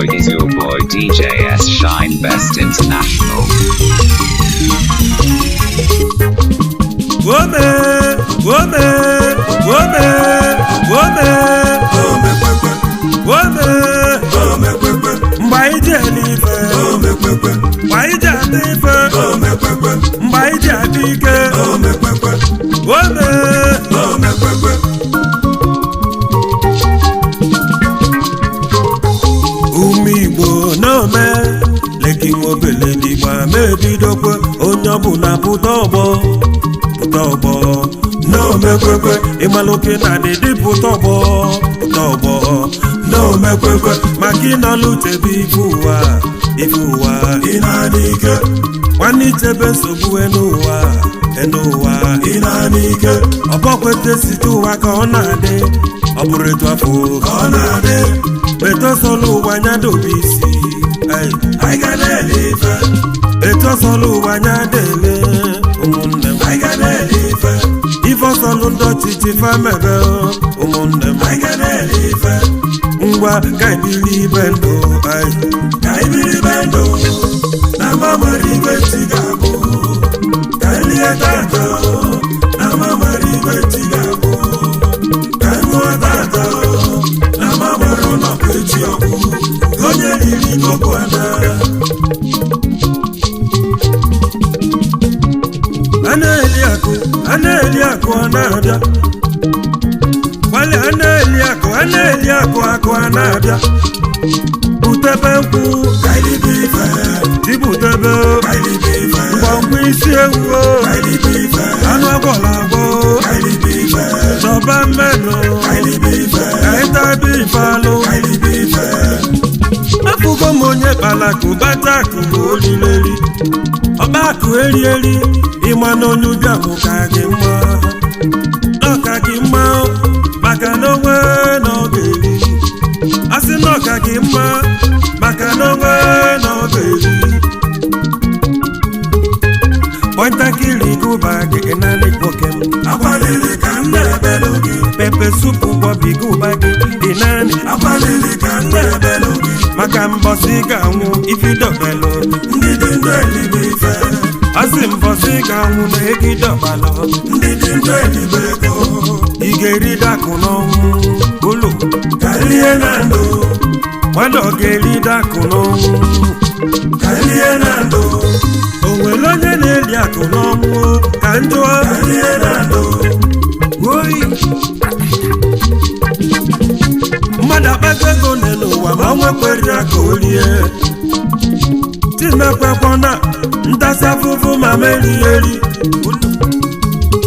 is your boy DJ S Shine Best International. Woman, woman, woman, woman, woman, mbaije life, mbaije adife, mbaije adike, woman. Igbo no me leki Obeledu gba mebidokwe onye ọbụla pụta ọgbọ no mekwekwe ịmalụke na dịdị pụta ọgbọ no mekwekwe maka ịnọlụtebe ife ụwa ị na-adị ike nwanne ichebe nsogbu n'ụwa ị na-adị ike ọbọkwete site ụwa ka ọ na-adị ọ bụrụ etu afọ ka ọ na-adị beto solo ụwa nya dobe isi anyị ga na-ele ife beto solo ụwa nya dele ụmụnne m anyị ga na-ele ife ife solo ndị ọchịchị famebe ụmụnne m anyị ga na-ele ife ngwa ka ibiri ibe ndụ ka ibiri ibe ndụ na mamari igwe chi ga-abụ ka elie tata na mamari igwe chi ga-abụ ka nwụọ tata na mamari ụlọkụ echi ọkụ onye riri n'okwu ana ana-eli akụ ọ na-abịa gbali ana-eli akụ a na-abịa butebe nkwụ dibutebe mgbọmgbọ isi ewu anụ agwọla agwọ chọba mmenụ kaịtabi ifealụ afụgo m onye kpalakụ bata akụ bụ olileli ọba akụ erieri ịma na onye ụbịamụ ka gị mma ọka gị mma maka na onwe na ọ ga-eri asị na ọka gị mma maka na onwe na ọ ga-eri pọntakịrị gụba gị naanị nwoke m agbalịrị ka m na-ebelụ gị pepe supu bọbi gụba gị dị naanị agbalịrị ka m na-ebelụ gị maka mbọsị ga-anwụ ifidobelụ ndị dị ndụ elibe ife asị mbọsị ga-anwụ na egidọbalụ ndị dị ndụ elibe ego ị ga-eri dakụ n'ọnwụ ụlọ kalie na ndụ mmadụ ọ ga-eri dakụ n'ọnwụ kalie na ndụ o nwere onye na-eli akụ n'ọnwụ ka njọ kalie na ndụ oyi mmadụ akpago ego n'ụwa ma o nwekwere aka olie timekwekwana ntasa afụfụ ma merieri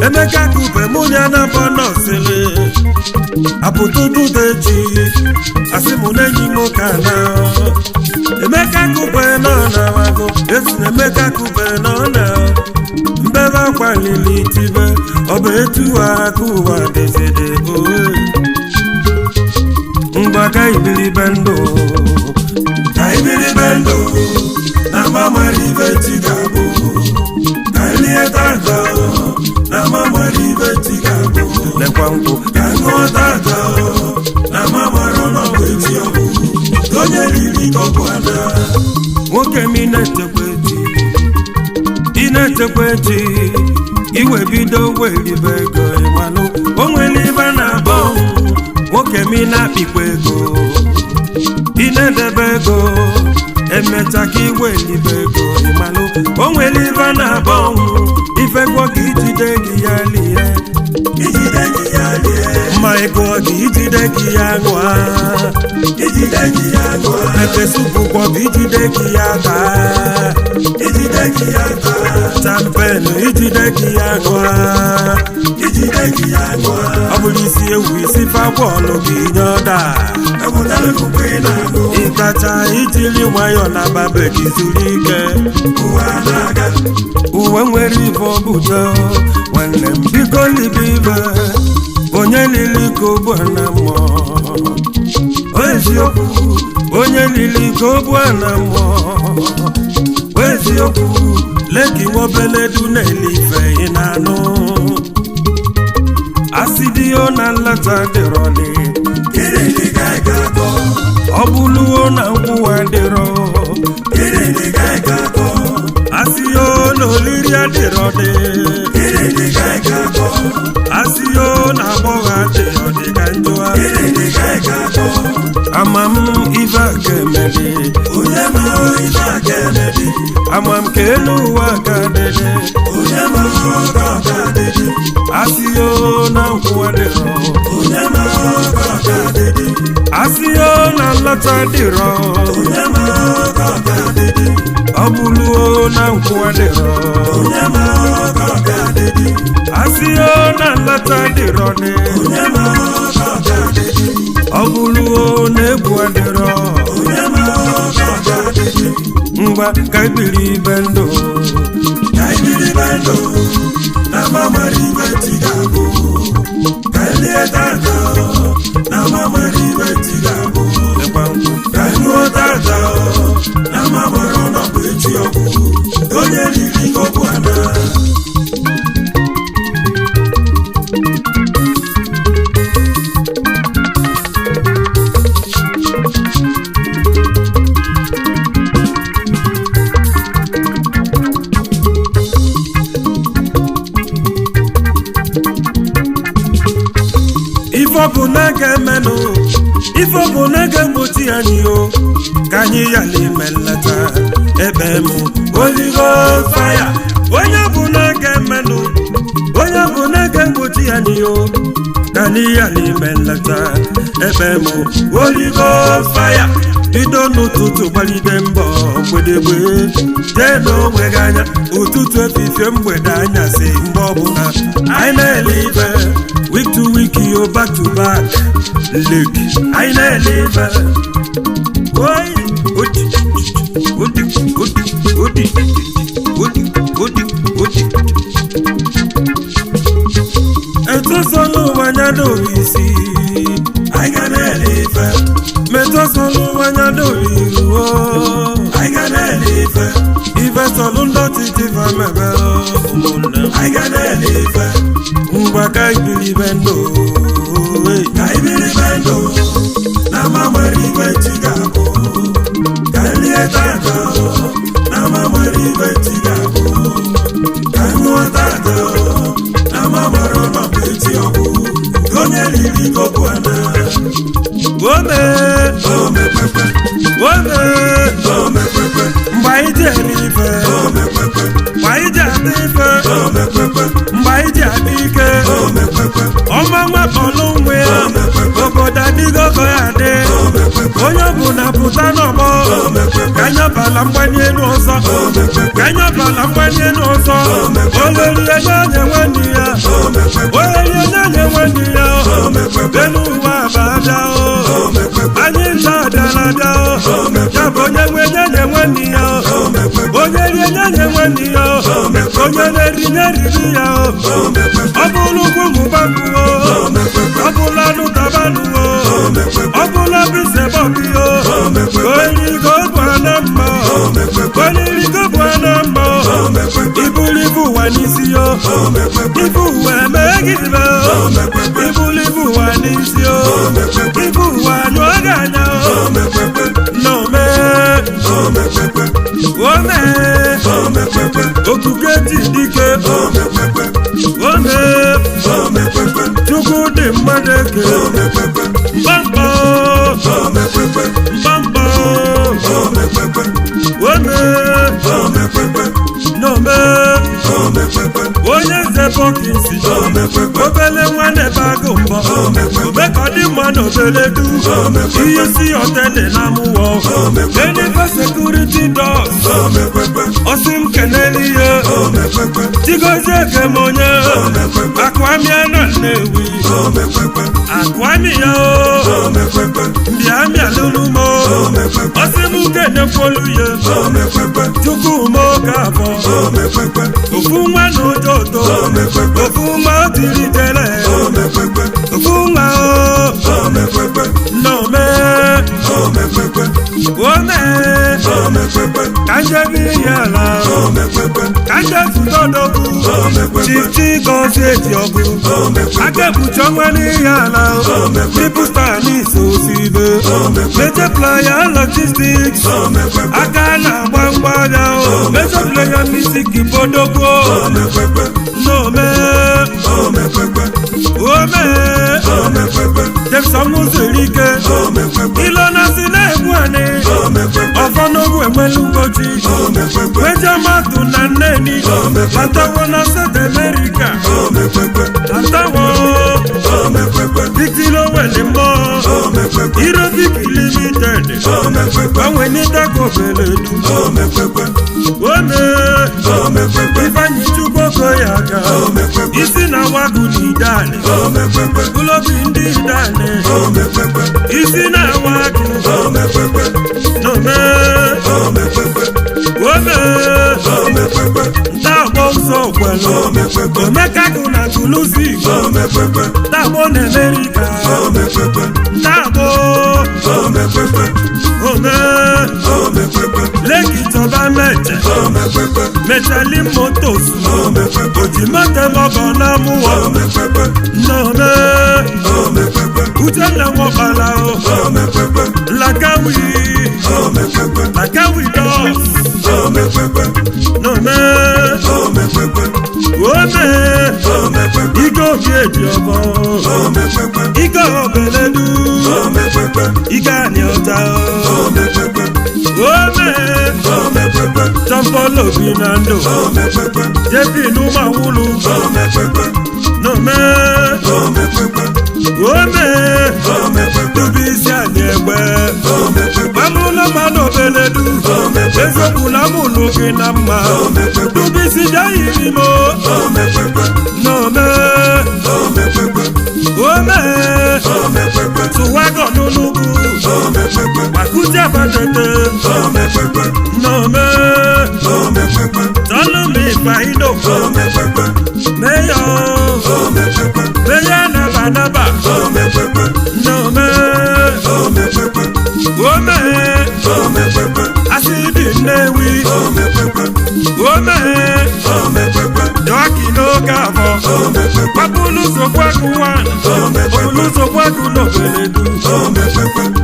emeka kube mụnya na mbọ nọsịrị apụtụtụdeji asị mụ na-enyi m ka na emeka kube nọ na wago esi na emeka kube nọ na mbebe akwalili tibe ọba etu aka ụwa dezede oe ngwa ka ibiribe ndụ na mamari ibe chi ga-abụ ka elie tata na mamari ibe chi ga-abụ lekwa nkwụ ka ṅụọ tata na mamari ụlọkụ echi ọkụ onye riri ọkụ ana nwoke m ị na-etekwa echi iwe bido weribe ego ịmalụ o nwere ibe na-abọ nwoke m ị na-akpịkwa ego ị na-edebe ego emecha ka iwe elibe ego ịmalụ o nwere ibe na-abọ ifegwo gị ijide gị ya lie mma ego gị ijide gị ya ṅụa ekesupụkwọ gị ijide gị ya taa champenu ijide gị ya ṅụa ọ bụrụ isi ewu isi fagwọlụ gị nye ọda ịkacha ijiri nwayọ na babe gị zuru ike uwe nwere ife obudo nwanne m biko libe ibe onye lili ka ogbu na mmụọ eziokwu onye lili ka ogbu na mmụọ eziokwu leki Obeledu na-ele ife ị na-anụ asịdịo na nlata dịrọli ọ bụluo na nkwụwa dịrọ asịyo na olili adịrọ dị asịyo na agbọghọ adịrọ dị ka njụa ama m ife a ga-emedi ama m ka elu ụwa ga-adịdị asịyo na nkwụwa dịrọ asịyo na nlọta dịrọ ọ bụluo na nkwụwa dịrọ asịyo na nlọta dịrọ dị ọ bụluo na egwu adịrọ ngwa ka ibiri ibe ndụ na mamari ibe tigabụ ka ndị tata na mamari ibe tigabụ ka nyụọ tata na mamara ọnọbụ echi ọkụ onye riri ọbụ ana ifọbụ na-aga emenụ ifọbụ na-aga mgbochi anyị o ka anyị yala ime nleta ebe m oligo faya onye bụ na-aga emenụ onye bụ na-aga mgbochi anyị o ka anyị yala ime nleta ebe m oligo faya bido n'ụtụtụ gbalide mbọ mgbedegbe jee n'onwe gị anya ụtụtụ efifie mgbede anyasị mgbe ọbụla anyị na-ele ibe week to week yo back to back leg I na-elive oi odi odi odi odi odi odi odi etosonu wanyado isi I ga na-elive metosonu wanyado iruo I ga na-elive ivesolu ndọtị diva mebe ụmụnne I ga na-elive ngwa ka ibili bendo ka ibili bendo na mamari ibe tigabo ka lie tata na mamari ibe tigabo ka nyụọ tata na mamara ọnọbụ echi ọkụ onye riri kopu ana ome ome pepe ome ome pepe mgbe anyị ji eri ife ome pepe mgbe anyị ji ata ife ome pepe mgbe anyị ji ata ike ome pepe ọma nwakpọlụ nwe ya obodo adịgogo ya adị onye ọbụla pụta n'ọgbọ ka anyabala mgbanye elu ọzọ ka anyabala mgbanye elu ọzọ olerie n'anya nwanne ya olerie n'anya nwanne ya elu ụwa abada anyị nta adala abịa ya bụ onye nwe nyanya nwanne ya onye rie nyanya nwanne ya onye na-eri nyeriri ya ọ bụrụ ugwu mụbakụ ọ bụla anụ tabanụ ọ bụla bisebọbio onirigo bụ ana mma onirigo bụ ana mma ibulu ibu ụwa n'isi yo ibu ụwa emeghịbe ibulu ibu ụwa n'isi yo ibu ụwa anyụọ gị anya n'ome ome okuke ti dike ome chukwu dị mmadụ eke mbamba mbamba ome n'ome onye nze bọkisi obele nwanne bagụ mbọ obekọdị mma na Obeledu ihe si otele na mụwọ enife sekuriti dọs osi m keneli ihe chigozie kemonye akụamịa na Nnewi akụamịa o mbịamịa lulumo osi m kenekwolu ye chukwuma oge abụọ ofu nwa na ojoto ofu nwa o tiri jele ofu nwa o n'ome ome ka njebi ihe ala ka Kajesu Todogu Chichi Gozi Ejiogu Akebuchi Onweniala Triple Star Niso Sibe Major Player Logistics Akana Bambaya Major Player Music Ibodogo No man Jackson Muzurike Ilona Sinebwane Ofonogu Emelugoji Wejamatu Naneni Atawo na South America Atawo Dixilo Welimo Irobik Limited Awenita Obeledu Ifanyi Chukoko Yaga Isi na wagu ni dane Ulobi ndi dane Isi na wagu No me Ntabo so kwelo Omeka kuna tulusi Ntabo n'Amerika Ntabo Leki toba meche Metali motos Ojimate mogo na muwa Nome Uchele wakala Lakawi Lakawi dos Nome Igo bieji obo Igo Obeledu Iga nyota Tampolo binando Jebi numa hulu No me Tubisi anyegbe Mamula mano Obeledu Ezo kula mulu kinama Tubisi jayirimo No me Tuwago nunugu Makuja batete No me Tolu mi faido Meyo Meya naba No me Asidi newi Doki no gavo Papulu so kwaku wana Papulu so kwaku no Obeledu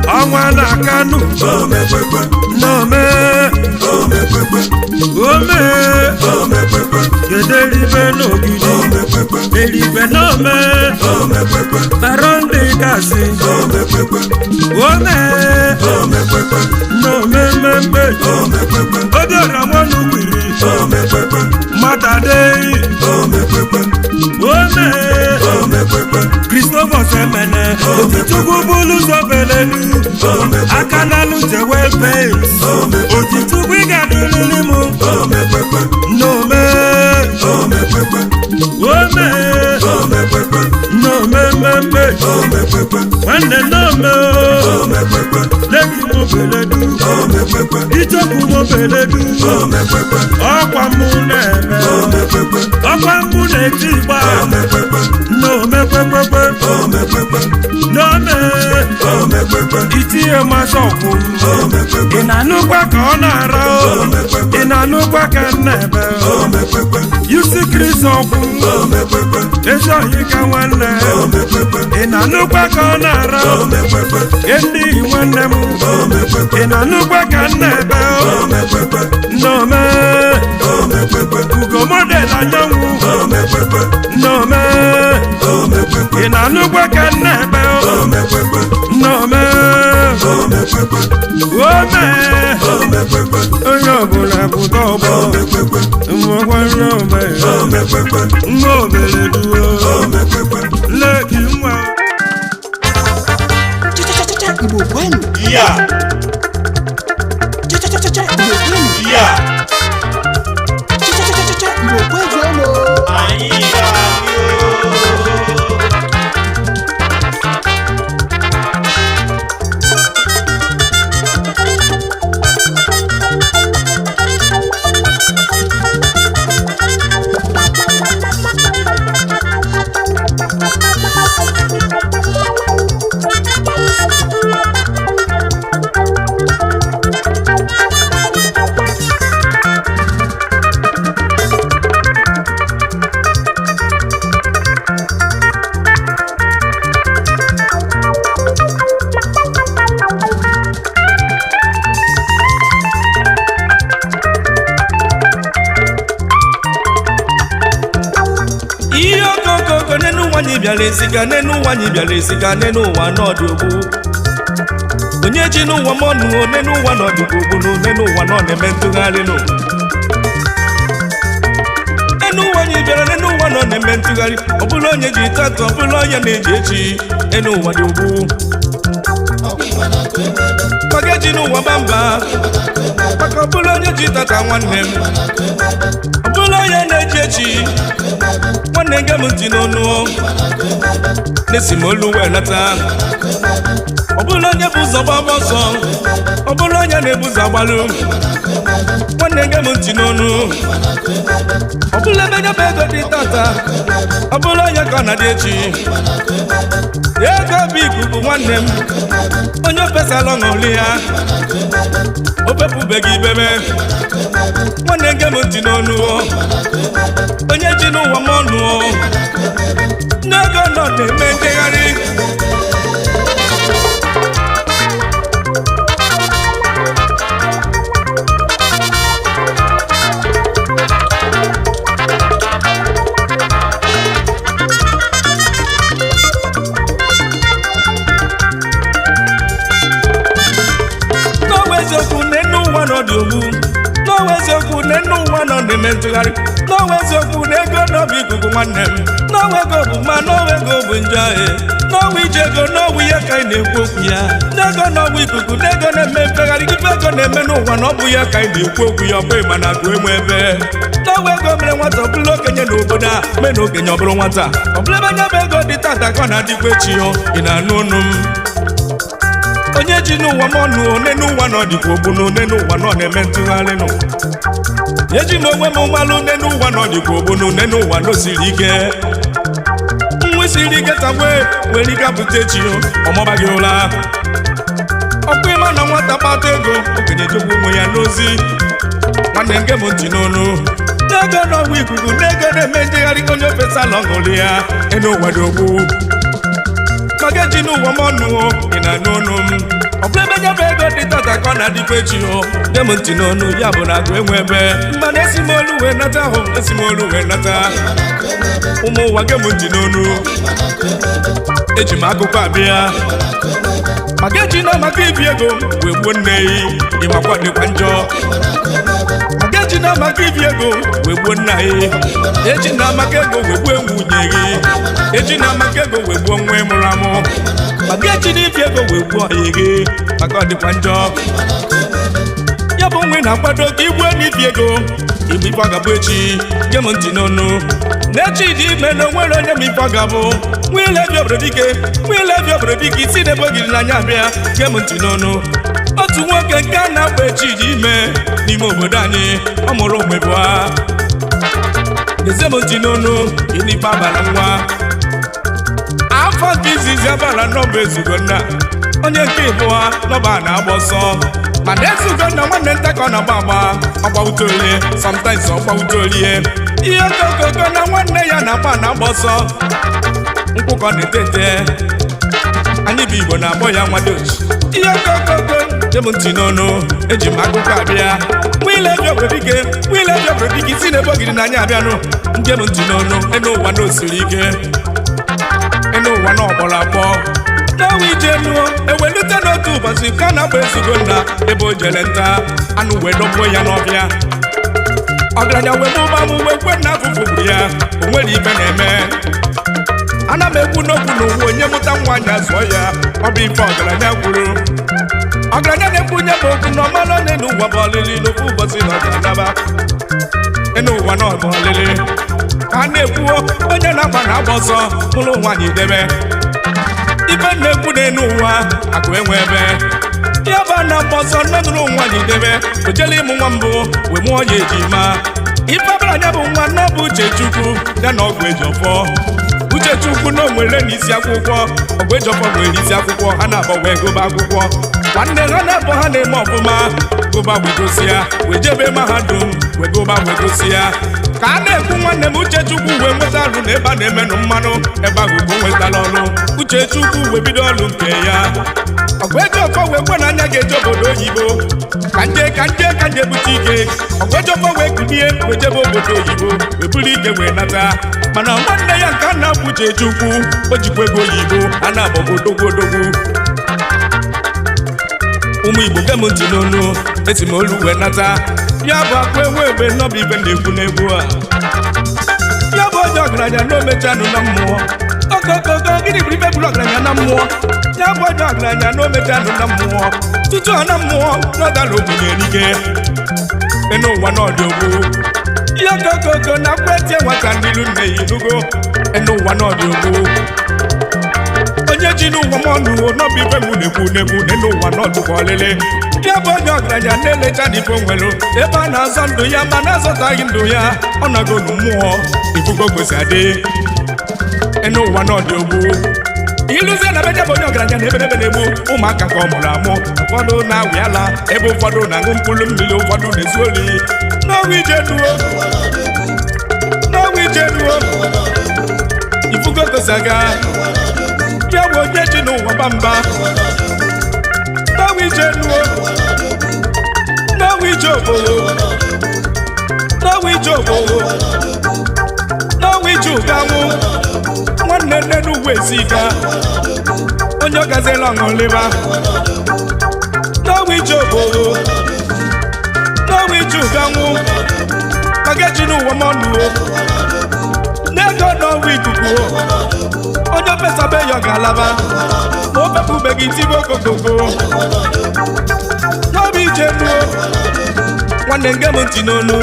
Awana kanu No me Gederibe no gidi Deribe no me Baronde kasi No me Odora wonu wiri Matadei Christopher Semene Ojitugu bulu Obeledu Akanalu jewe pains Ojitugu igadulilimu No me No me Wande no me Leki Obeledu Ichoku Obeledu Okwa munebe Okwa mune tiba No me No me Itie masoku Inanukwa konara Inanukwa kanebe Yusi krisoku Ezo yika wane Inanukwa konara Endi wane mu Inanukwa kanebe No me Ugo model anyangu No me Inanukwa kanebe No me Oyobula butobo Mwakwana Obeledu Leki mwa Igbo kwenu Yeah Igbo kwenu Yeah Igbo kwenu ihe okokoko n'enu ụwa anyị bịara esiga n'enu ụwa anyị bịara esiga n'enu ụwa n'ọdị ogbu onye ji n'ụwa m ọnụ n'enu ụwa n'ọdị ogbu n'enu ụwa nọ na-eme ntụgharị nụ n'enu ụwa anyị bịara n'enu ụwa nọ na-eme ntụgharị ọ bụla onye ji tata ọ bụla onye na-eji echi n'enu ụwa dị ogbu maka ji n'ụwa bamba maka ọ bụla onye ji tata nwanne m ọ bụla onye na-eji echi nwanne nge m ntị n'ọnụ na-esi m olu wee lata ọ bụla onye bụ ụzọ gbaba ọsọ ọ bụla onye na-ebu ụzọ agbalụ nwanne nge m ntị n'ọnụ ọ bụla ebe nye bụ ego dị tata ọ bụla onye ka ọ na-adị echi ego bụ ikuku nwanne m onye ofesala ọṅụli ya o bepụbeghị ibebe nwanne nge m ntị n'ọnụ onye ji n'ụwa m ọnụ n'ego nọ na-eme njegharị n'ọwa eziokwu n'enu ụwa nọ na-eme ntụgharị n'ọwa eziokwu na ego n'ọbụ ikuku nwanne m n'ọwa ego bụ mma n'ọwa ego bụ njọ n'ọwa ije ego n'ọwa ihe ka anyị na-ekwu okwu ya n'ego n'ọwa ikuku n'ego na-eme mfegharị ife ego na-eme n'ụwa na ọ bụ ya ka anyị na-ekwu okwu ya ọ bụghị mana akụ enwe ebe n'ọwa ego mere nwata ọ bụla okenye n'obodo a mee na okenye ọ bụrụ nwata ọ bụla ebe anya bụ ego dị tata ka ọ na-adịkwa echi ị na-anụ ọnụ m onye ji n'ụwa m ọnụ n'enu ụwa nọ dịkwa ogbunu n'enu ụwa nọ na-eme ntụgharị nụ eji m onwe m mmalụ n'enu ụwa nọ dịkwa ogbunu n'enu ụwa nọ siri ike nwa siri ike tagbe were ike apụta echi ọmọbaghị ụra ọkwa ịma na nwata kpata ego okenye jekwa ụmụ ya n'ozi nwanne nge m ntị n'ọnụ n'ego n'ọgwụ ikuku n'ego na-eme njegharị onye ofesala ọṅụli ya enu ụwa dị ogbu maka eji n'ụwa m ọnụ ị na-anụ ọnụ m ọ bụla ebe nye bụ ego dị tata ka ọ na-adịkwa echi nye m ntị n'ọnụ ya bụ na agụ enwe ebe mmanụ esi m olu wee nata ahụ esi m olu wee nata ụmụ ụwa ge m ntị n'ọnụ eji m akụkọ abịa maka eji na maka ibi ego wee gbuo nne ị makwa dịkwa njọ maka eji na maka ibi ego wee gbuo nna ya eji na maka ego wee gbuo nwunye gị eji na maka ego wee gbuo nwa ịmụrụ amụ maka eji na ibi ego wee gbuo ọyị gị maka ọ dịkwa njọ ya bụ nwe na-akwado ka igwe n'ibi ego igbe ife ọ ga-abụ echi ge m ntị n'ọnụ n'echi dị ime na onwere onye ma ife ọ ga-abụ nwile bi obodo dike isi n'ebe ogiri n'anya abịa ge m ntị n'ọnụ otu nwoke nke a na-akpa echi dị ime n'ime obodo anyị ọ mụrụ ụmụ ịbụa eze m ntị n'ọnụ inife abara nwa afọ nke izizi abara n'ọba ezugo nna onye nke ịbụa n'ọba na-agba ọsọ mana ezugo nna nwanne nta ka ọ na-agba agba ọgbawute olie sometimes ọgbawute olie ihe okokoko na nwanne ya na-agba ọsọ nkwụ ka ọ na-etete anyị bụ Igbo na-akpọ ya nwadochi ihe okokoko jem ntị n'ọnụ eji m akụkọ abịa nwile bi obodo dike isi n'ebe ogiri n'anya abịanụ njem ntị n'ọnụ enu ụwa na osiri ike enu ụwa na ọgbọrọ akpọ n'ọnwa ije nụọ ewelute n'otu ụbọchị ka na-agba ezugo nna ebe o jere nta anụ wee dọgbuo ya n'ọbịa ọgaranya wee mụba m wee kwe na afụfụ gburu ya o nwere ibe na-eme ana m ekwu n'okwu n'ụwa onye mụta nwa anya zụọ ya ọ bụ ife ọgaranya kwuru ọgaranya na-ekwu nye m okwu na ọmara onye n'ụwa bụ ọlịlị n'ofu ụbọchị na ọganaba enu ụwa na ọbụ ọlịlị ka a na-ekwuo onye na-agba na-agba ọsọ mụrụ nwaanyị debe ife na-ekwu n'enu ụwa akụ enwe ebe ihe bụ na mgba ọsọ nnọdụrụ nwaanyị debe o jele ịmụ nwa mbụ wee mụọ ya ejima ife ọbụla bụ nwa na ọ bụ Uchechukwu ya na ọgwụ eji ọfọ Uchechukwu na onwere n'isi akwụkwọ ọgwụ eji ọfọ nwere n'isi akwụkwọ ha na-abọ wee gobe akwụkwọ nwanne ha na-abọ ha na-eme ọfụma goba wee gosi ya wee jebe mahadum wee goba wee gosi ya ka a na-ekwu nwanne m Uchechukwu wee nweta ọrụ n'ebe a na-emenụ mmanụ ebe ahụ bụ nwetala ọrụ Uchechukwu wee bido ọrụ nke ya ọgwụ eji ọfọ wee kwe na anya ga-eje obodo oyibo ka nje bute ike ọgwụ eji ọfọ wee kunie wee jebe obodo oyibo wee buru ike wee nata mana nwanne ya nke a na-abụ Uchechukwu o jikwa ego oyibo a na-agbagbo odogwu ụmụ Igbo gem ntị n'onu esi m olu wee nata ya bụ akwa enwe ebe nnọbụ ibe na-ekwu n'egwu a ya bụ onye ọgaranya na omechanụ na mmụọ okokoko gịnị bụ ibe bụrụ ọgaranya na mmụọ ya bụ onye ọgaranya na omechanụ na mmụọ tutu ọ na mmụọ n'ọdala ogbenye erike n'ụwa n'ọdịogbu ya okokoko na akwa etie nwata n'ilu nne ya inugo n'ụwa n'ọdịogbu onye ji n'ụwa m ọnụ n'ọbụ ibe m na-ekwu n'ụwa n'ọdụkwa ọlele ya bụ onye ọgaranya na-elecha n'ife nwere ebe a na-azọ ndụ ya ma na-azọtaghị ndụ ya ọ nọgolu mmụọ ifugo kwesị adị n'ụwa n'ọdịogbu iluzie na beja bụ onye ọgaranya na ebe na-egbu ụmụaka ka ọ mụrụ amụ ụfọdụ na-awụ ala ebe ụfọdụ na-aṅụ mkpụrụ mmiri ụfọdụ na-ezu ori n'ọnwa ije duo ifugo kwesị aga ya bụ onye ji n'ụwa bamba n'ọnwa ije duo n'ọnwa ije obodo n'ọnwa ije ụganwụ nwanne nne n'ugwu esika onye ọ gazela ọṅụlịba n'ọnwa ije obodo n'ọnwa ije ụganwụ maka ji n'ụwa m ọnụ n'ego n'ọnwa ikuku onye opesabe ya ọ ga-alaba ma o pepụbeghị tibe okokoko n'ọnwa ije duo nwanne nge m ntị n'onu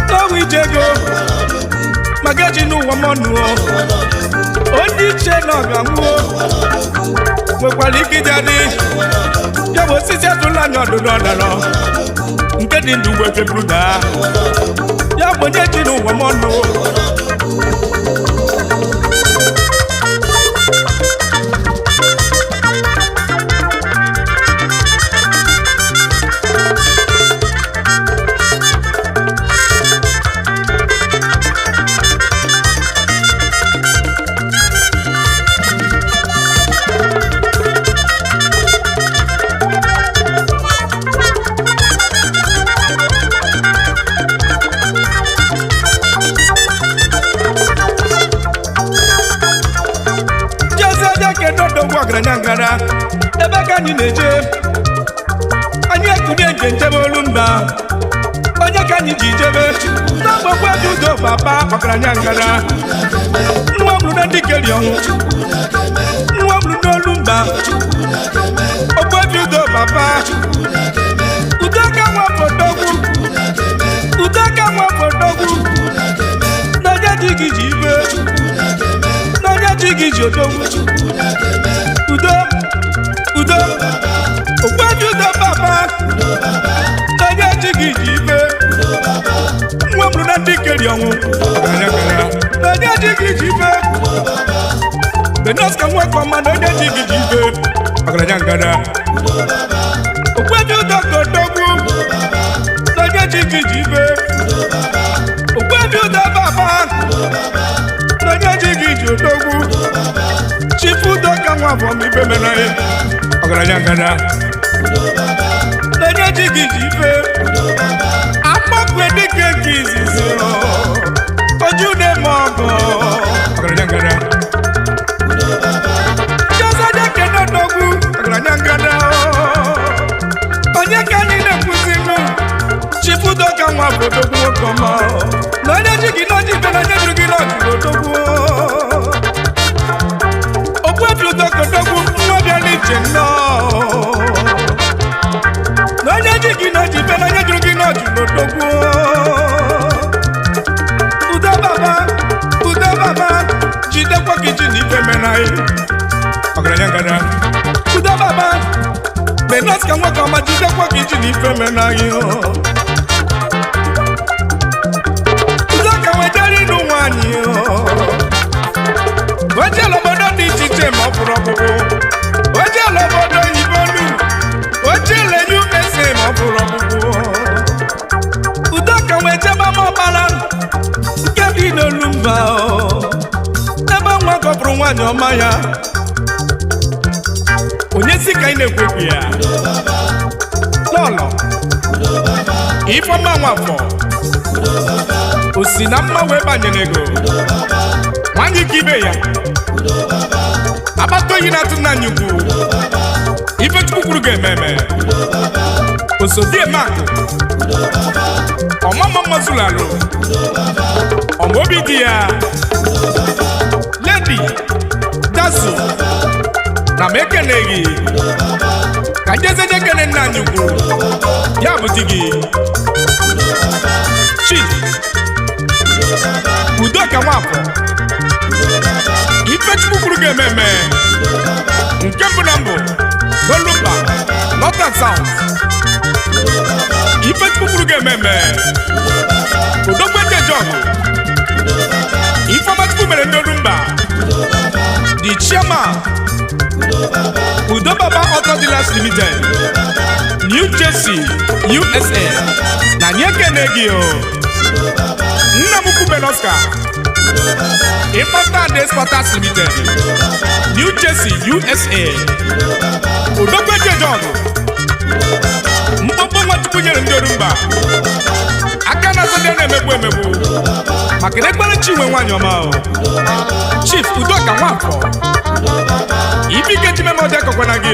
n'ọnwa ije ego maka ji n'ụwa m ọnụ onye iche na ọ ga-anwụo nwekwara ike ịdị adị ya bụ osisi atụla anya ọdụdụ ọdara nke dị ndụ mgbe feburu daa ya bụ onye ji n'ụwa m ọnụ ọgaranya ebe ka anyị na-eje anyị ekunye njebe olu mba onye ka anyị ji jebe n'agbakwa dị udo papa ọgaranya ngara nwa mụrụ na ndị keri ọnwụ nwa mụrụ n'olu mba ogbe dị udo papa udo ka nwa fotogwu n'onye ji gị ji ibe n'onye ji gị ji odogwu udo okwebi udo baba n'onye ji gị ji ibe nwa mụrụ na ndị keri ọnwụ n'onye ji gị ji ibe benos ka nwekọ mma na onye ji gị ji ibe ọgaranya ngada okwebi udo kodogwu n'onye ji gị ji ibe okwebi udo baba n'onye ji gị ji odogwu chifu udo ka nwa afọ m ibe mere anyị ọgaranya ngada n'onye ji gị ji ife akpọkwe dịka nke izizi oju na-eme ọgọ ọgaranya ngada jọzọdị ekene odogwu ọgaranya ngada onye ka anyị na-ekwuzinụ chifu udo ka nwa afọ odogwu nwoke ọma na onye ji gị n'oji ife na onye jụrụ gị n'ọjụrụ odogwu odogwu nwa bịa n'iche nnọọ na onye ji gị n'oji ife na onye jụrụ gị n'ọjụ n'odogwu udo baba jidekwa gị ji na ife mena ọgaranya ngada udo baba benos ka nwoke ọma jidekwa gị ji na ife mena udo ka wejere ịnụ nwaanyị ojela obodo dị iche iche ma ọ bụrụ ọbụbụ ojela obodo oyibo nu ojela USA ma ọ bụrụ ọbụbụ udo ka wee jebe ma ọ n'olu mba ebe nwa gọbụrụ nwaanyị ọma ya onye si ka ị na-ekwekwu ya lọlọ Ifeọma Nwafọ o si na mma wee banyere ego nwaanyị ka ibe ya agbata oyi na-atụ nna anyị ukwu Ifechukwu kwuru ga-ememe osodiemakụ ọmama mmazụlalụ ọmaobi di ya Lady Dazu na m ekeneghị ka njezeje kene nna anyị ukwu ya bụ di gị Chief Udoka Nwafọ Ifechukwu kwuru ga-ememe nke mbụ na mbụ n'Olumba North and South Ifechukwu kwuru ga-ememe Odogbeje Jọg Ifeọma Chukwu mere ndị Olumba the chairman Udo Baba Auto Dealers Limited New Jersey USA na nyekene gị nna m ukwu Benoska Importer and Exporters Limited New Jersey USA Odogbeje Jọg mkpọmkpọ Nwachukwu nyere ndị Olumba aka na azụ ndị na-emegbu emegbu maka na ekpere Chinwe nwaanyị ọma Chief Udoka Nwafọ ibike ji memode kọkwana gị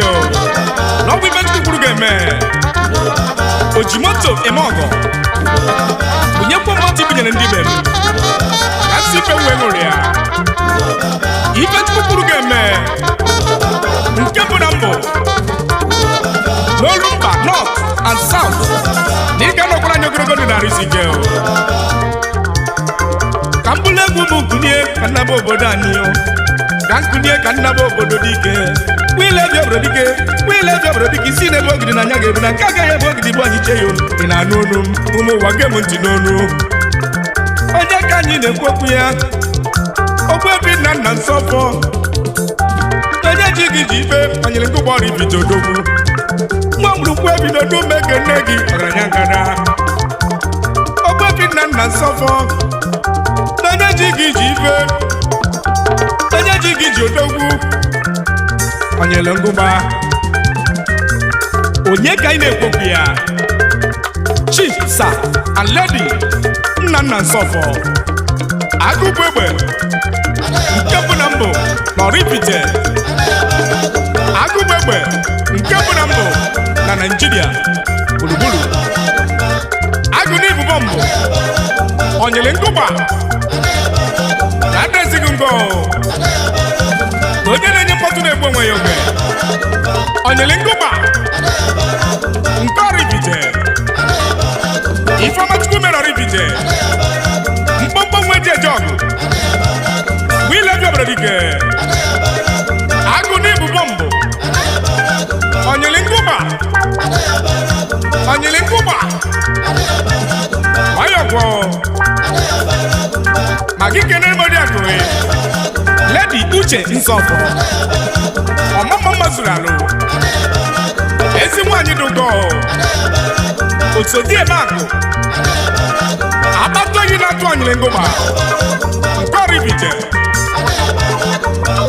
na ọbụ ibe Chukwu kwuru ga-eme oji moto eme ọgọ bunyekwa moto ibinyere ndị be m ka si ife wee ṅụrụ ya ife Chukwu kwuru ga-eme nke bụ na mbụ n'Olumba North and South na ị ga-anọkwara anyị ogologo dị narị isi gị ka mbụlụ egwu bụ kunie ka nnaba obodo anyị ka nkunie ka nnaba obodo dị ike wile bi obodo dike wile bi obodo dike isi na-ebe ogidi na anya ga-ebu na nke agaghị ebe ogidi bụ anyị chee ya ị na-anụ olu m ụmụ ụwa gem ntị n'onu onye ka anyị na-ekwu okwu ya Ogbuefi nna nna Nsọfọ onye ji gị ji ibe banyere nke ụgbọọrụ ibido odogwu nwa mụrụkwu ebido n'ume ege nne gị ọgaranya ngada Ogbuefi nna nna Nsọfọ onye ji gị ji ibe onye ji gị ji odogwu onyele ngụgba onye ka ị na-ekwokwu ya Chief Sir and Lady nna nna Nsọfọ Agụgụ Egbe nke bụ na mbụ n'Oraifite Agụgụ Egbe nke bụ na mbụ na Naịjirịa gburugburu agụ n'ibubo mbụ onyele ngụgba na adrezighị ngo onye na-enye mkpọtụ na-egbu onwe ya oge onyele ngụgba nke Oraifite Ifeọma Chukwu mere Oraifite mkpọmkpọ nwe ji eje ọgụ wile bi obodo dike agụ n'ibubo mbụ onyele ngụgba nwayọgwọ ma gị kenere modi akụghị Lady Uche Nsọfọ ọmama mmazụlalụ ezi nwaanyị dị ụgọ osodiemakụ agbata oyi na-atụ onyele ngụgba nke Oraifite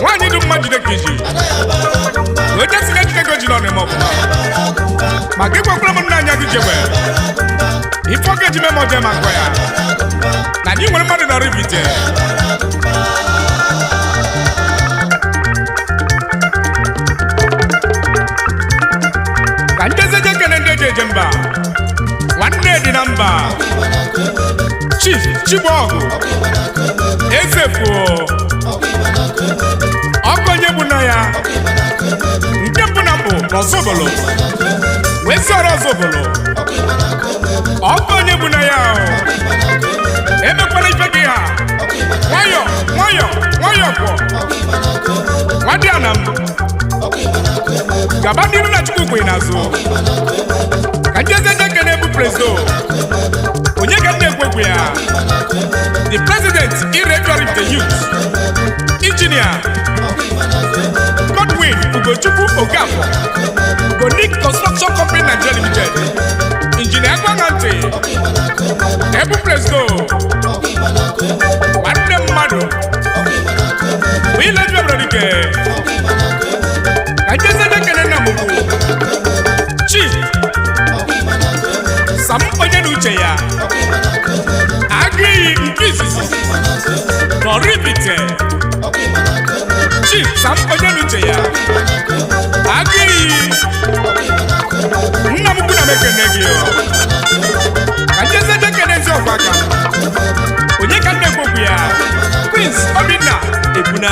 nwaanyị dị mma jide ka iji onye si na Chineke ji n'ọnụ eme ọbụla ma gị gwakwara m nna anya gị jegbe ife oge ji meme ọjọọ ma gwa ya na anyị nwere mmadụ na Oraifite ka njezeje kene ndị eji eje mba nwanne dị na mba Chief Chibọgụ Ezefuo ọkọnye bụ na ya nke mbụ na mbụ n'Ọzọbụlụ wee si ọrụ Ọzọbụlụ ọkọnye bụ na ya emekwala ife gị ha nwayọ nwayọ nwayọ kwọ nwadịana m gaba n'iru na Chukwu kwe n'azụ ka njezeje kene bụ Prezdo onye ka na-ekwekwu ya the president irregular the youth engineer Godwin Ugochukwu Okafor Gonic Construction Company Nigeria Limited Engineer Gwangante Ebu Prezdo Nwanne mmadụ bụ ile ju obodo dike ka jeze dekene na mụrụ chi sam onye na uche ya agụ iyi nke izizi nọribite chi sam onye na uche ya agụ iyi nna m kwuna m ekene gị ka jeze dekene ezi ọkwa aka onye ka nne kwokwu ya Prince Obinna ebuna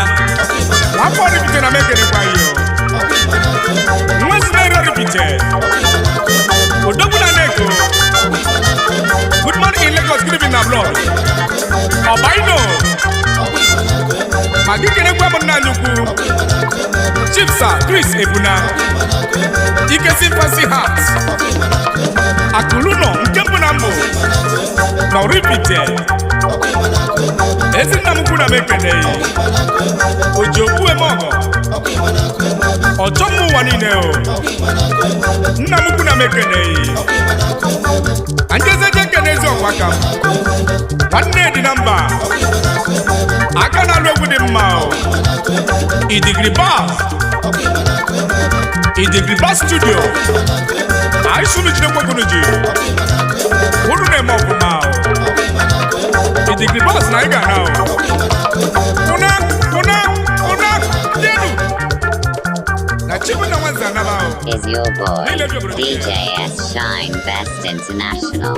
wafọ ribite na mekene kwa iyo nwezi na ero ribite odogwu na neko good morning in Lagos gịnị bi na blog ọbaino ma gị kene kwa bụ nna nnukwu Chief Sir Chris ebuna ikesi fancy hat akụlụnọ nke mbụ na mbụ na ribite ezi nna m kwu na m ekene oji okwu eme ọgọ ọchọ m ụwa niile o nna m kwu na m ekene anjezeje ekene ezi ọkwa aka m nwanne dị na mba aka na-alụ egwu dị mma o idigri bas studio aisunu jide kwekunu ji unu na-eme ọfụma o idigri bas na ị ga-ana o una denu na chibu na nwanze anaba o Is your boy DJ S Shine Best International.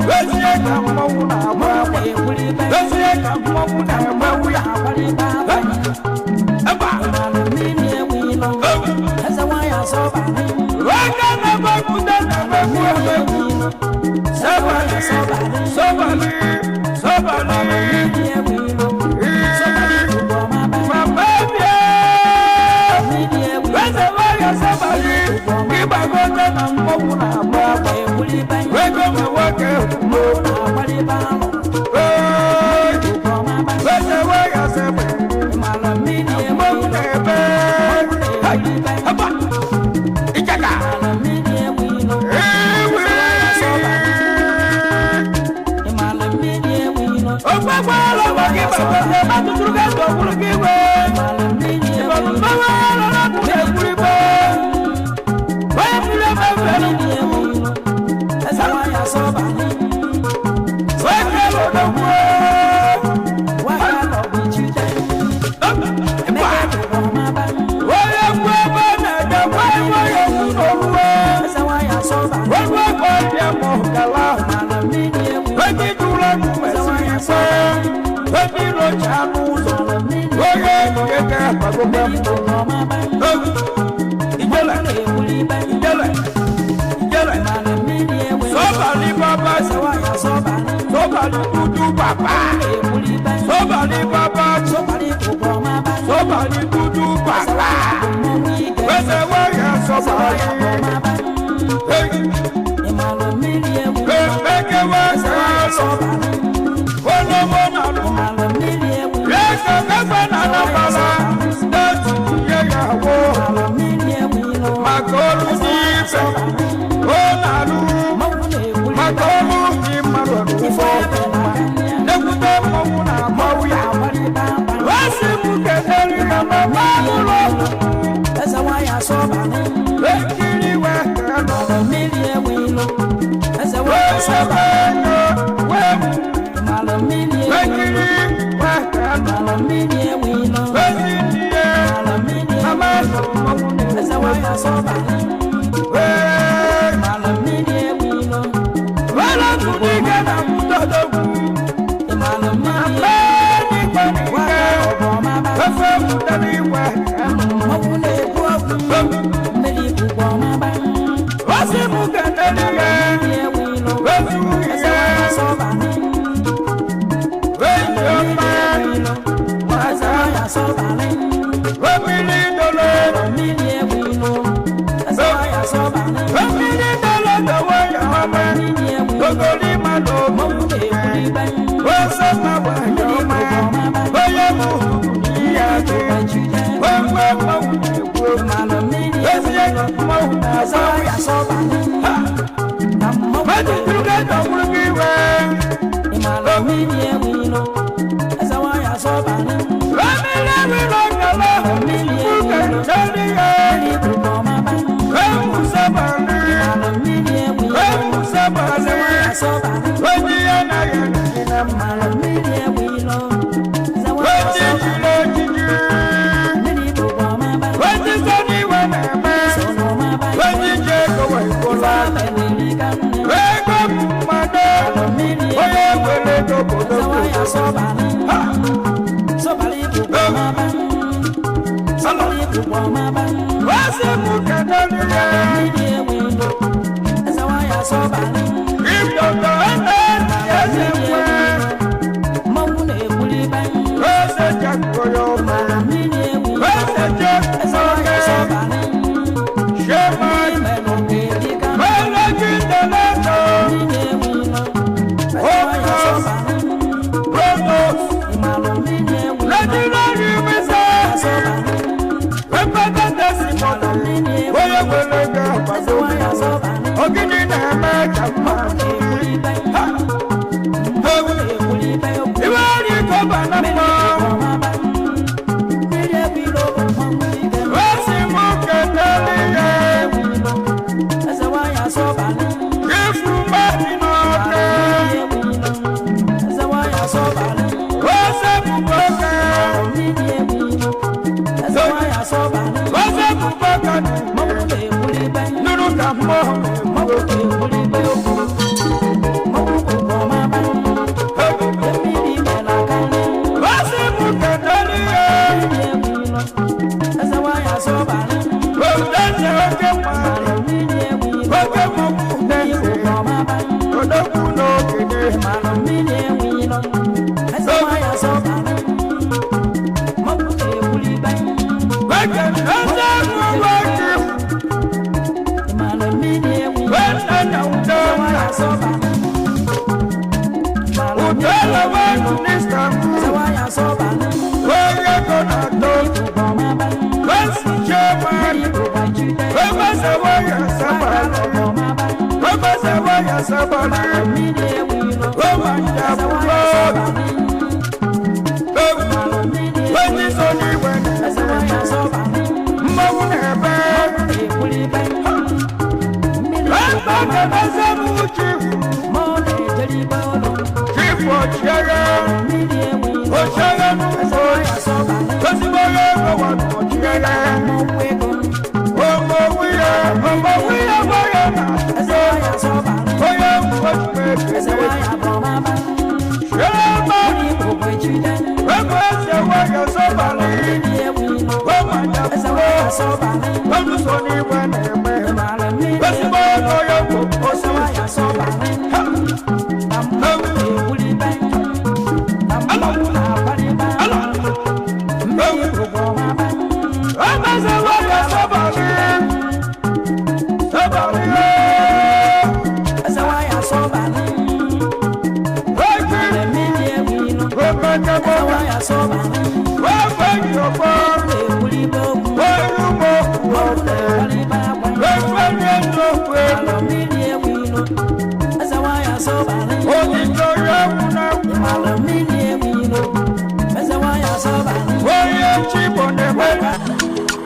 Hey!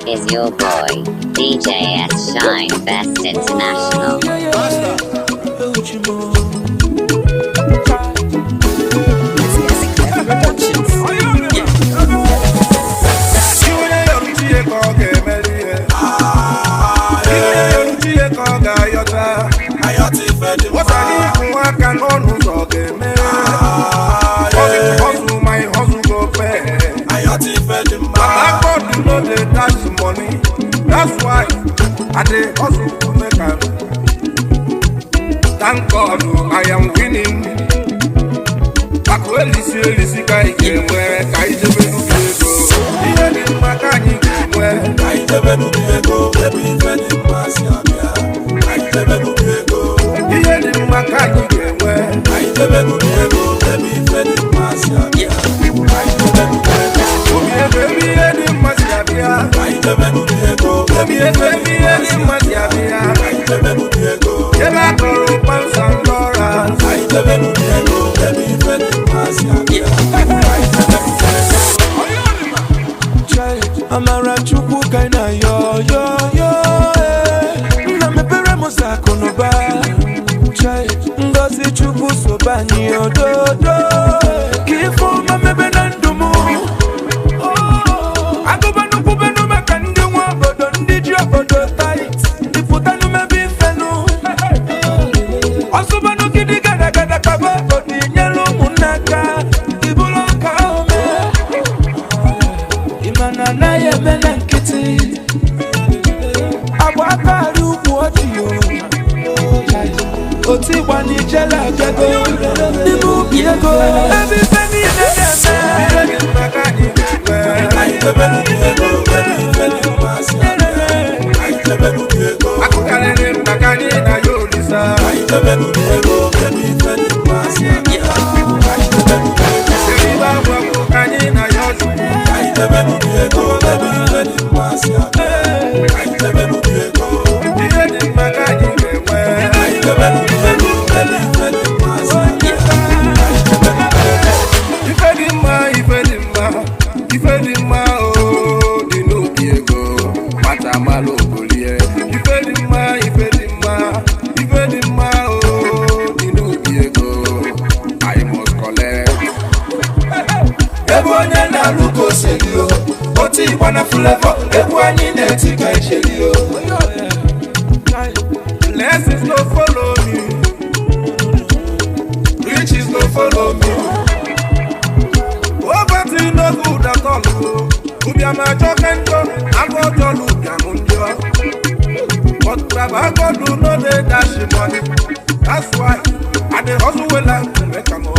Is your boy, DJ S Shine Best International. That's why I dey hustle to make am. Thank God I am winning. Elisi ka ike nwere ka ijebe n'ubi ego. Ihe dị mma ka anyị ga-enwe ka ijebe n'ubi ego. Ebe ife dị mma si abịa ka ijebe n'ubi ego. Ihe dị mma ka anyị ga-enwe ka ijebe n'ubi ego. Ebe ife dị mma si abịa ka ijebe n'ubi ego. Ubi ego ebe ihe dị mma si abịa ka ijebe n'ubi ego. Ebe ego ebe ihe dị mma si abịa ka ijebe n'ubi ego. Ebe akọrọ pansa ndọra ka ijebe n'ubi ego. Ebe ife dị mma si abịa. Amara chukwu kaina yo na mepere mosako no ba chai ngozi chukwu sobani ododo kifo mamebe na ndumu agobanu kubenu maka ndi nwa obodo ndi ji obodo tight ifutanu mebi fenu osubanu kidi gada gada kaba odi nyelu munaka ibulo ka ome imana na yemena nkiti abwakari ukwu ojiyo oti gbani jela gego nibu biego ebi feni nedeme Akukarere mtakani na yolisa Seriba mwakukani na yosu Ihe dị mma ka anyị ga-enwe Ife dị mma, ife dị mma, ife dị mma o dị n'obi ego mata malụ ogolie Ife dị mma, ife dị mma, ife dị mma o dị n'obi ego I must collect Ebe onye na-alụ ka o seli o Oti igba na flavor Ebu anyị na-eti ka icheli o Blessings no follow me Riches no follow me Poverty no good at all Ubiama chokendo Ago jolu ubiamu njo But Baba God do no dey dash money That's why I dey hustle well to make am all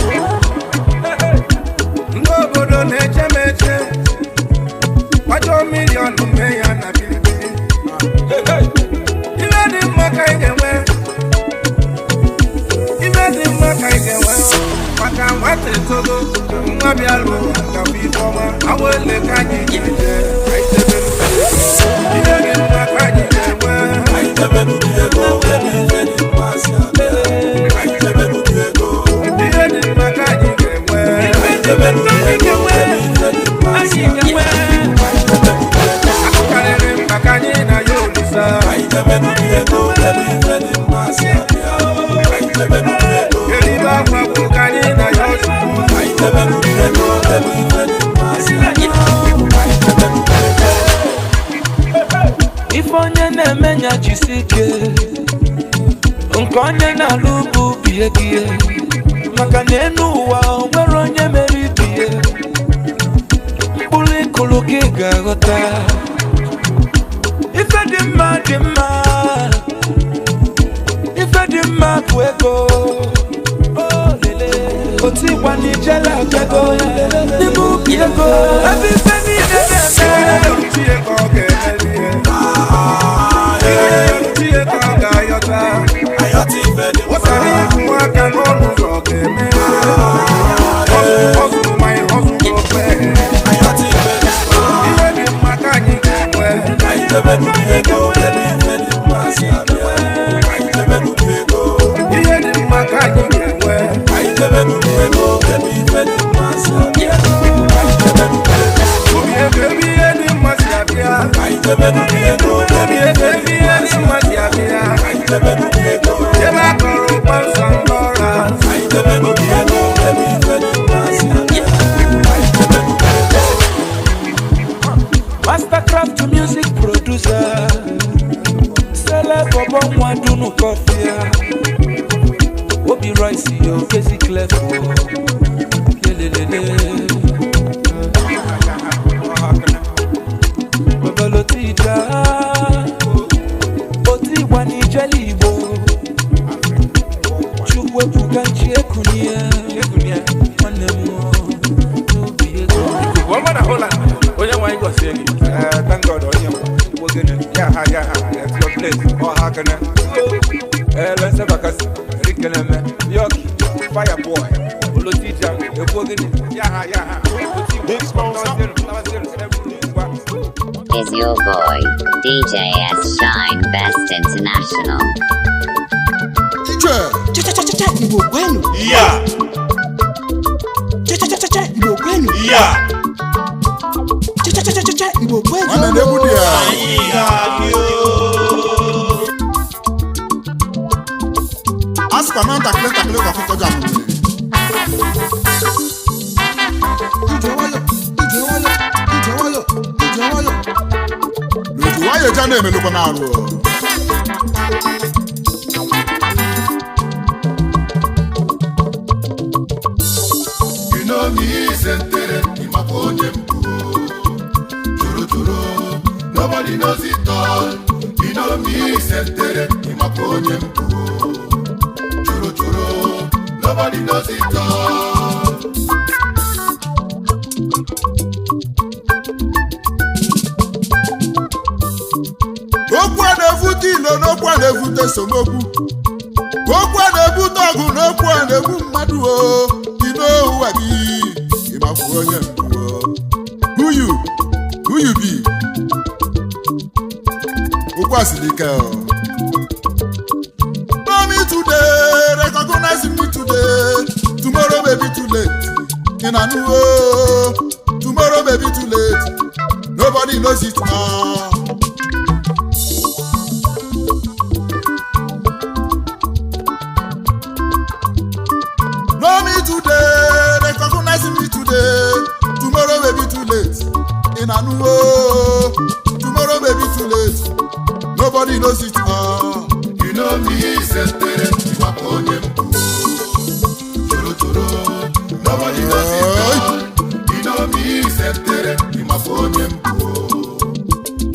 Obodo na-eche m eche kwajo milion ume ya na bilibili Ife dị mma ka ị ga-enwe Ife dị mma ka ị ga-enwe Maka nwata If onye na-emenya jisike nke onye na-alụ bie gie maka na enu ụwa nwere onye mere ibie mkpụrụ ịkụlụ gị ga-aghọta ife dị mma dị mma ife dị mma bụ ego otu ịgba n'ijele abịago n'ime ubi ego ebe ife niile na-eme Mastercraft music producer Celeb Obon Wadunu Kofia Obi Rice yo Kezi Clefo Yelelele Babalo Tita Oti Wani Jeli Igbo Chukwe Pukanchi Ekunia Manemo Nubi Ego Woman a Holland. Thank God, we're gonna, that's your place. Or how can I? Let's have a cuss. Yoki, Fireboy, Ulotija, the Bogan, Is your boy, DJ S Shine Best International. Cha Igbo kwenu. Yeah. Cha Igbo kwenu. Yeah. Cha Igbo kwenu. Ana nebu dia. Aska man takle kwa kukoja mwe. Lujuwayo jana emeluko na aru. You know me sentere imakonye mpu. Nobody knows it all. You know me sentere imakonye mpu. Churu. Nobody knows it all. Okwa na-evute ilo n'okwa na-evute somokwu. Okwa na-ebute ọgụ n'okwa na-egbu mmadụ o. Ino ụwa gị ịmakwu onye mbụ o. Who you be? Okwa silike o. Know me today, recognize me today. Tomorrow may be too late. Tomorrow may be too late. Nobody knows it now. Know me today, recognize me today. Tomorrow may be too late. Tomorrow may be too late. Nobody knows it now. You know me, sentere, imakonye mpu. Churu. Nobody knows it all. You know me, sentere, imakonye mpu.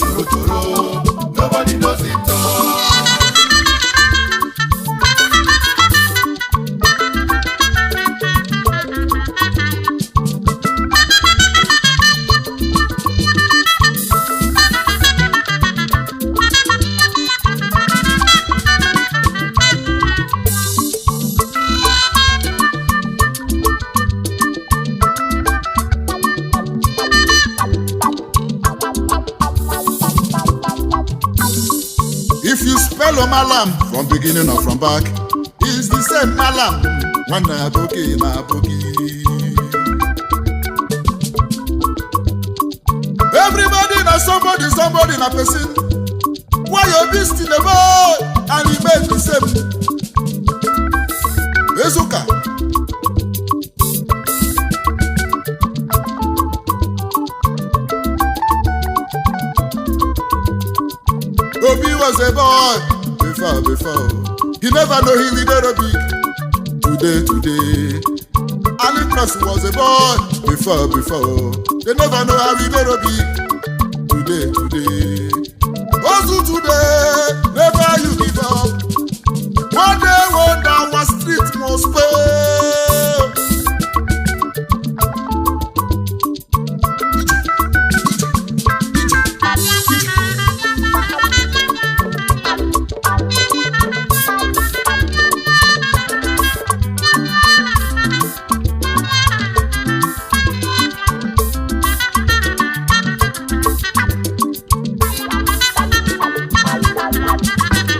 fellow Malam from beginning or from back is the same Malam. One aboki na aboki. Everybody na somebody na person. Why your beast in the boy and he made the same. Ezuka. Obi was a boy before. He never know he will get a big today. Ali Cross was a boy before. They never know how he get a big today. Also today, never you give up. One day, our street must pay.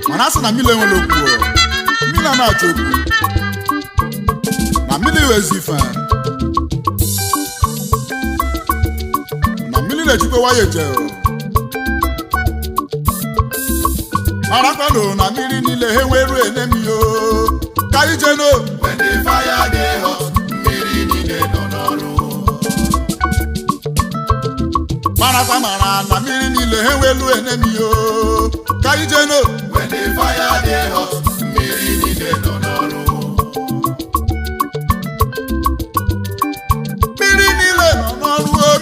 Manasa na mile nwere okwu mmiri na-achọ okwu na mmiri wezi ife na mmiri na-ejikwa waya eje marakwanụ na mmiri niile ha nwere enemi yo ka ije no when the fire dey hot mmiri niile nọ n'ọrụ marakwa mara na mmiri niile ha nwere enemi yo ka ije no when the fire dey hot mmiri niile nọ n'ọrụ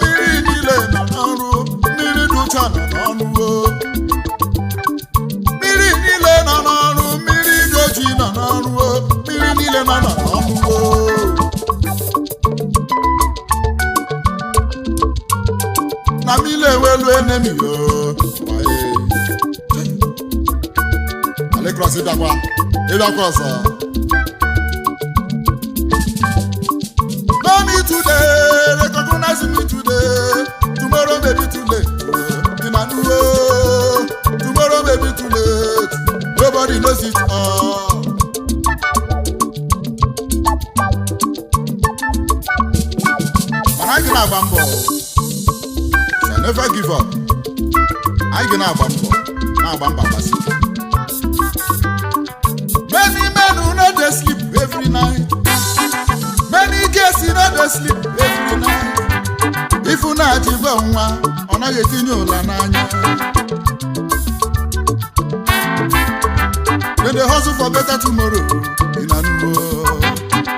mmiri niile nọ n'ọrụ mmiri dụcha nọ n'ọrụ mmiri niile nọ n'ọrụ mmiri dị ojii nọ n'ọrụ mmiri niile nọ n'ọrụ na mmiri ewelu enemi yo Cross idakwa ọsọ. Know me today, recognize me today. Tomorrow may be too late. Tomorrow may be too late. Nobody knows it all. But I can have a so never give up. I can have a Many men who know they sleep every night. Many girls who know they sleep every night. If you not even one, on a getting you lananya. When they hustle for better tomorrow, in a new world.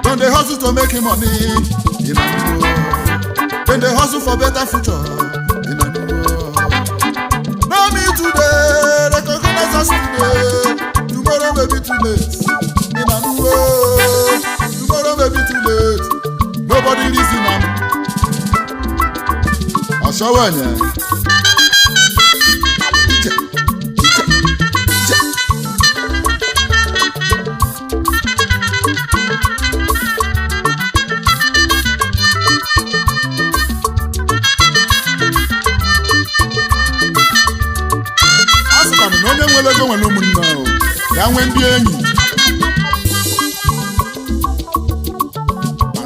When they hustle to make money, in a new world. When they hustle for better future, in a new world. Know me today, recognize us today. Tomorrow may be too late. In a new world, tomorrow may be too late. Nobody listen am. Ashawanya. Asika no onye nwere ego nwere ụmụnne o. Ya nwe ndị enyi.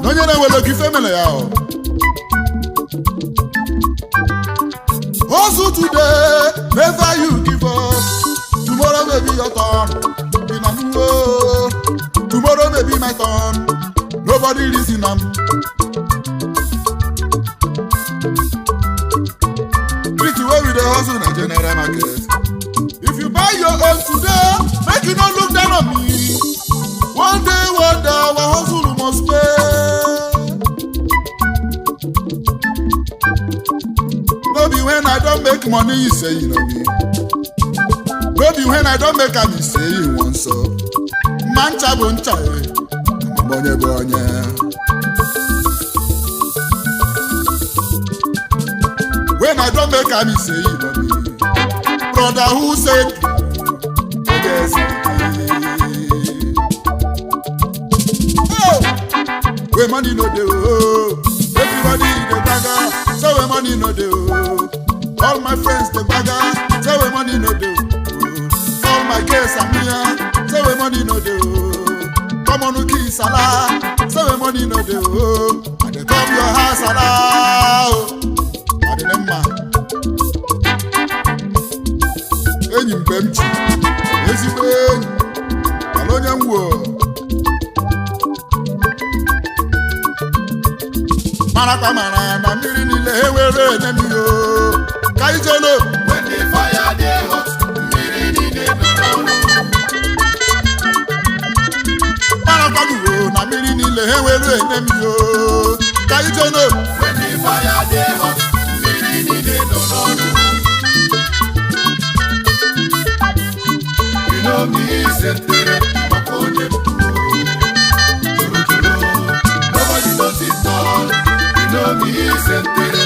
Onye na-enwere gị femele ya o. Hustle today, never you give up. Tomorrow may be your turn. In a new world, tomorrow may be my turn. Nobody listen am. Pretty well with the hustle in a general market. If you buy your own today, make you not look down on me. One day, our hustle must pay. No be when I don't make money, you say you know me. No be when I don't make am, you say you want so. Mancha boncha, bonye. When I don't make am, you say you know me. Brother who said, yes. Where money no dey oh, everybody dey bagger. So where money no dey oh, all my friends dey bagger. So where money no dey oh, all my guests are here. Say we money no dey oh. Come on, kiss Allah. Say we money no dey oh. And they come your house Allah oh. Adịnemma enyi mgbe m ji ezigbo enyi ala onye nwuo marakwa mara na mmiri niile ha were enye m yo ka ijelo when the fire dey hot mmiri niile marakwa nuwo na mmiri niile ha were enye m yo ka ijelo when the fire dey hot mmiri niile you know me sentere makonye nobody knows it all. You know me sentere